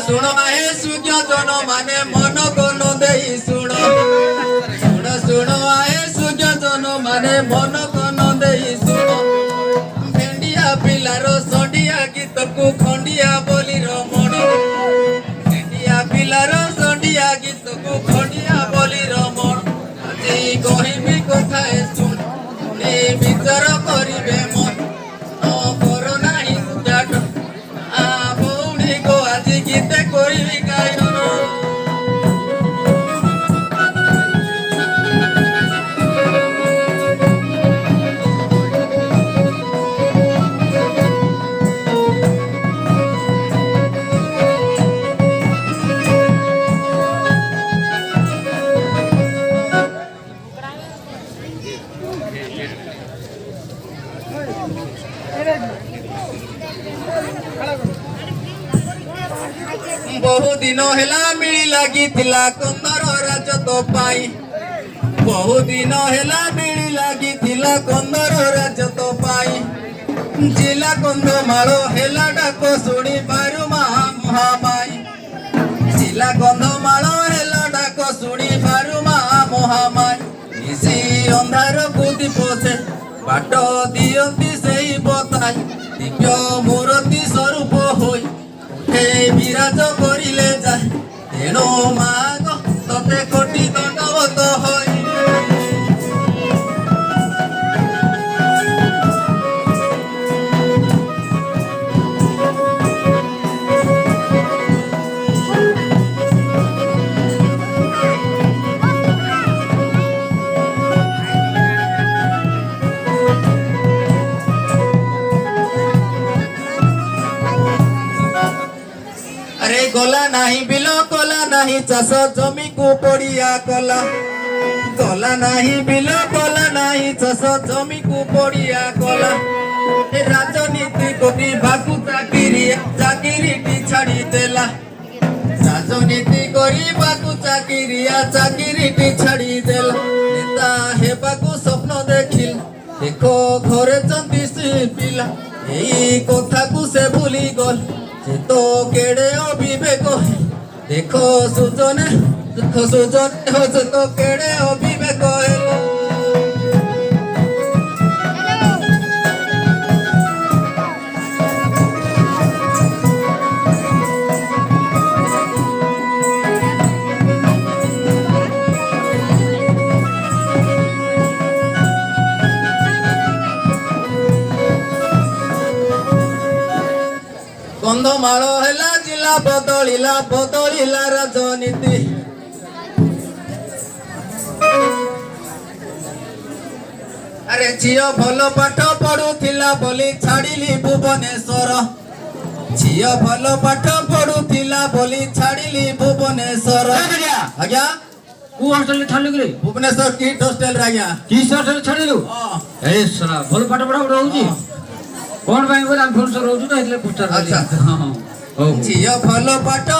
शुण आहे सूर्य जन माने मन कोन देई शुण शुण शुण आहे सूर्य जन माने मन कोन देई शुण भेंडिया पिलार संडिया गीत को खंडिया बोली रमण भेंडिया पिलार संडिया गीत को खंडिया बोली रमण আজি कहिबी कथा शुण ने विचार करिबे मन करो नाही जाट आ भौणी को আজি गीते करिबी गायन बहु दिन हेला मिली लागिथिला कंदर राजत पाई बहु दिन हेला मिली लागिथिला कंदर राजत पाई जिला कंधमाल हेला डाक शुणी पारु महामाई जिला कंधमाल हेला डाक शुणी पारु महामाई निसी अंधार को दीप से बाट दियंती सेही बताई दिव्य मूर्ति स्वरूप होई विराज करिले जाए तेणु माग तते कोटि दंडवत होई अरे गला नहीं बिलो गला नहीं चाष जमी को पड़िया कला गला नहीं बिलो गला नहीं चाष जमी को पड़िया कला राजनीति कोटी भागु चाकिरी छाड़ी देला राजनीति करी बाकु चाकिरी छाड़ी देला नेता हेबाकु स्वप्न देखिल देखो घरे चंदी पिला एई कथा को से भूली गल तो केड़े अविवेक देखो सुजन हो तो केड़े अविवेक कंधमाल हेला जिला बदलिला राजनीति अरे झियो भल पाठ पढ़ुथिला बोली छाड़िली भुवनेश्वर झियो भल पाठ पढ़ुथिला बोली छाड़िली भुवनेश्वर आज्ञा को हॉस्टल छाड़लु कि भुवनेश्वर किट हॉस्टल आज्ञा की हॉस्टल छाड़लु ए सला भल पाठ पढ़ा रहउची कोन भाई बोला हम फोन से रहउछु तो इतले पुछता अच्छा हां हां झियो भल पाठ